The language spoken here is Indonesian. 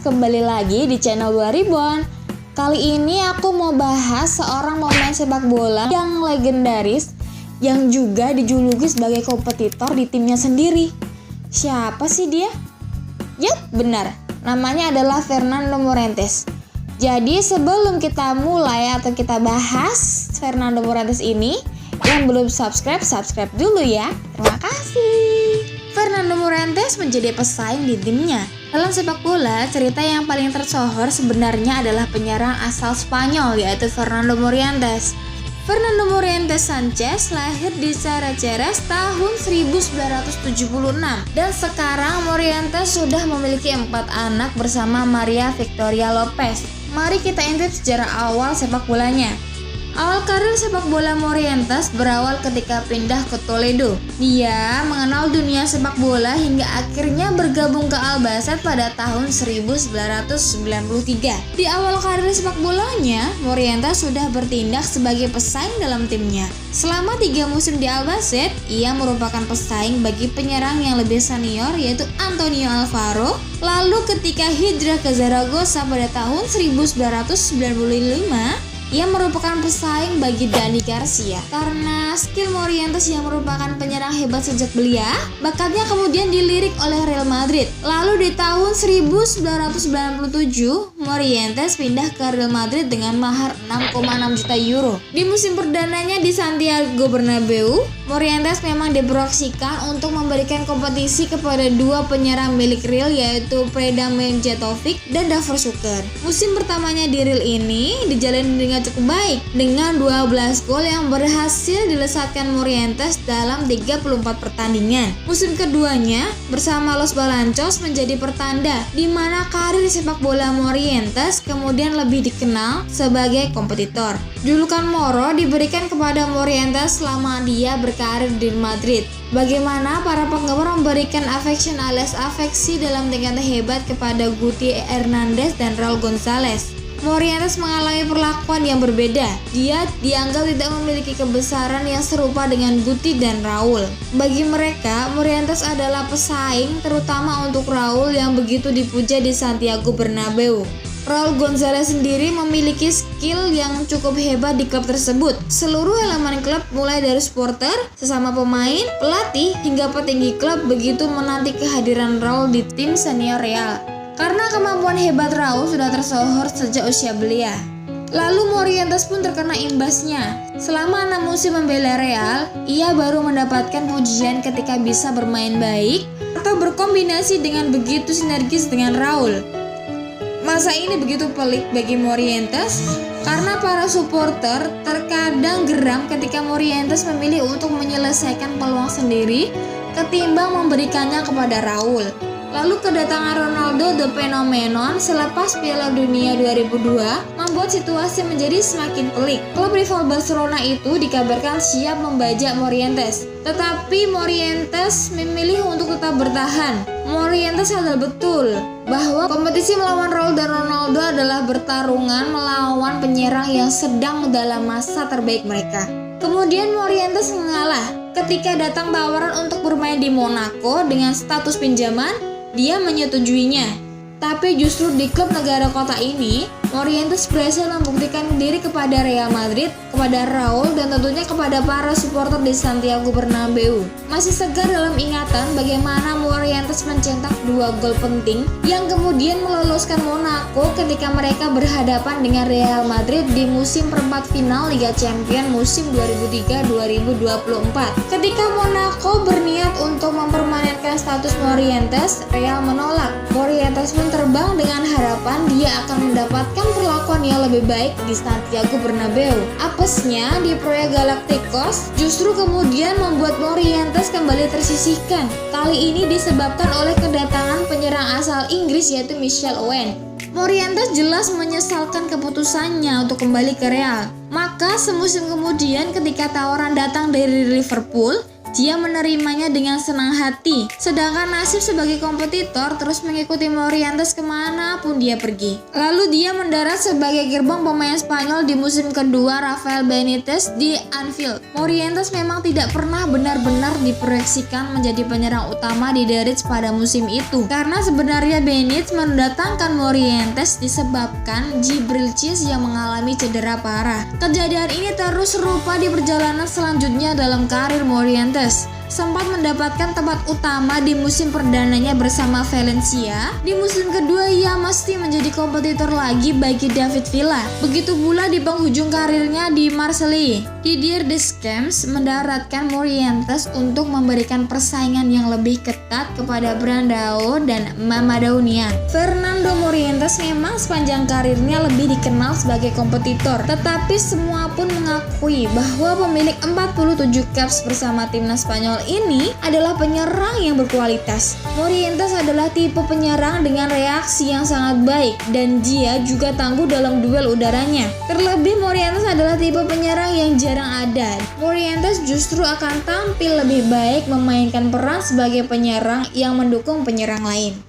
kembali lagi di channel Bola Reborn. Kali ini aku mau bahas seorang pemain sepak bola yang legendaris yang juga dijuluki sebagai kompetitor di timnya sendiri. Siapa sih dia? Yap, benar. Namanya adalah Fernando Morientes. Jadi sebelum kita mulai atau kita bahas Fernando Morientes ini, yang belum subscribe dulu ya. Terima kasih. Fernando Morientes menjadi pesaing di timnya. Dalam sepak bola, cerita yang paling tersohor sebenarnya adalah penyerang asal Spanyol, yaitu Fernando Morientes. Fernando Morientes Sanchez lahir di Ceres tahun 1976 dan sekarang Morientes sudah memiliki 4 anak bersama Maria Victoria Lopez. Mari kita intip sejarah awal sepak bolanya. Awal karir sepak bola Morientes berawal ketika pindah ke Toledo. Dia mengenal dunia sepak bola hingga akhirnya bergabung ke Albacete pada tahun 1993. Di awal karir sepak bolanya, Morientes sudah bertindak sebagai pesaing dalam timnya. Selama 3 musim di Albacete, ia merupakan pesaing bagi penyerang yang lebih senior yaitu Antonio Alvaro. Lalu ketika hijrah ke Zaragoza pada tahun 1995, ia merupakan pesaing bagi Dani Garcia. Karena skill Morientes yang merupakan penyerang hebat sejak belia, bakatnya kemudian dilirik oleh Real Madrid. Lalu di tahun 1997, Morientes pindah ke Real Madrid dengan mahar 6,6 juta euro. Di musim perdananya di Santiago Bernabeu, Morientes memang diproyeksikan untuk memberikan kompetisi kepada 2 penyerang milik Real yaitu Predrag Mijatovic dan Davor Suker. Musim pertamanya di Real ini dijalani dengan cukup baik dengan 12 gol yang berhasil dilesatkan Morientes dalam 34 pertandingan. Musim keduanya bersama Los Balancos menjadi pertanda di mana karir sepak bola Morientes kemudian lebih dikenal sebagai kompetitor. Julukan Moro diberikan kepada Morientes selama dia berkarir di Madrid. Bagaimana para penggemar memberikan affection alias afeksi dalam tingkatan hebat kepada Guti Hernandez dan Raul Gonzalez. Morientes mengalami perlakuan yang berbeda. Dia dianggap tidak memiliki kebesaran yang serupa dengan Guti dan Raul. Bagi mereka, Morientes adalah pesaing, terutama untuk Raul yang begitu dipuja di Santiago Bernabeu. Raul Gonzalez sendiri memiliki skill yang cukup hebat di klub tersebut. Seluruh elemen klub mulai dari supporter, sesama pemain, pelatih, hingga petinggi klub begitu menanti kehadiran Raul di tim senior Real. Karena kemampuan hebat Raul sudah tersohor sejak usia belia. Lalu Morientes pun terkena imbasnya. Selama 6 musim membela Real, ia baru mendapatkan pujian ketika bisa bermain baik atau berkombinasi dengan begitu sinergis dengan Raul. Masa ini begitu pelik bagi Morientes karena para supporter terkadang geram ketika Morientes memilih untuk menyelesaikan peluang sendiri ketimbang memberikannya kepada Raul. Lalu kedatangan Ronaldo the Phenomenon selepas Piala Dunia 2002 membuat situasi menjadi semakin pelik. Klub rival Barcelona itu dikabarkan siap membajak Morientes, tetapi Morientes memilih untuk tetap bertahan. Morientes sadar betul bahwa kompetisi melawan Raul dan Ronaldo adalah bertarungan melawan penyerang yang sedang dalam masa terbaik mereka. Kemudian Morientes mengalah ketika datang tawaran untuk bermain di Monaco dengan status pinjaman. Dia menyetujuinya, tapi justru di klub negara kota ini, Morientes berhasil membuktikan diri kepada Real Madrid, kepada Raul, dan tentunya kepada para supporter di Santiago Bernabeu. Masih segar dalam ingatan bagaimana Morientes mencetak 2 gol penting yang kemudian meloloskan Monaco ketika mereka berhadapan dengan Real Madrid di musim perempat final Liga Champions musim 2003-2024. Ketika Monaco berniat untuk mempermanenkan status Morientes, Real menolak. Morientes pun terbang dengan harapan dia akan mendapatkan perlakuan yang lebih baik di Santiago Bernabeu. Apesnya di proyek Galacticos justru kemudian membuat Morientes kembali tersisihkan. Kali ini disebabkan oleh kedatangan penyerang asal Inggris yaitu Michael Owen. Morientes jelas menyesalkan keputusannya untuk kembali ke Real. Maka semusim kemudian ketika tawaran datang dari Liverpool, Dia menerimanya dengan senang hati. Sedangkan nasib sebagai kompetitor terus mengikuti Morientes kemanapun dia pergi. Lalu dia mendarat sebagai gerbong pemain Spanyol di musim kedua Rafael Benitez di Anfield. Morientes memang tidak pernah benar-benar diproyeksikan menjadi penyerang utama di The Reds pada musim itu. Karena sebenarnya Benitez mendatangkan Morientes disebabkan Djibril Cissé yang mengalami cedera parah. Kejadian ini terus serupa di perjalanan selanjutnya dalam karir Morientes. Sempat mendapatkan tempat utama di musim perdananya bersama Valencia. Di musim kedua ia mesti menjadi kompetitor lagi bagi David Villa. Begitu pula di penghujung karirnya di Marseille. Didier Deschamps mendaratkan Morientes untuk memberikan persaingan yang lebih ketat kepada Brandao dan Mamadou Niang. Fernando Morientes memang sepanjang karirnya lebih dikenal sebagai kompetitor, tetapi semua pun mengakui bahwa pemilik 47 caps bersama timnas Spanyol ini adalah penyerang yang berkualitas. Morientes adalah tipe penyerang dengan reaksi yang sangat baik dan dia juga tangguh dalam duel udaranya. Terlebih Morientes adalah tipe penyerang yang jarang ada. Morientes justru akan tampil lebih baik memainkan peran sebagai penyerang yang mendukung penyerang lain.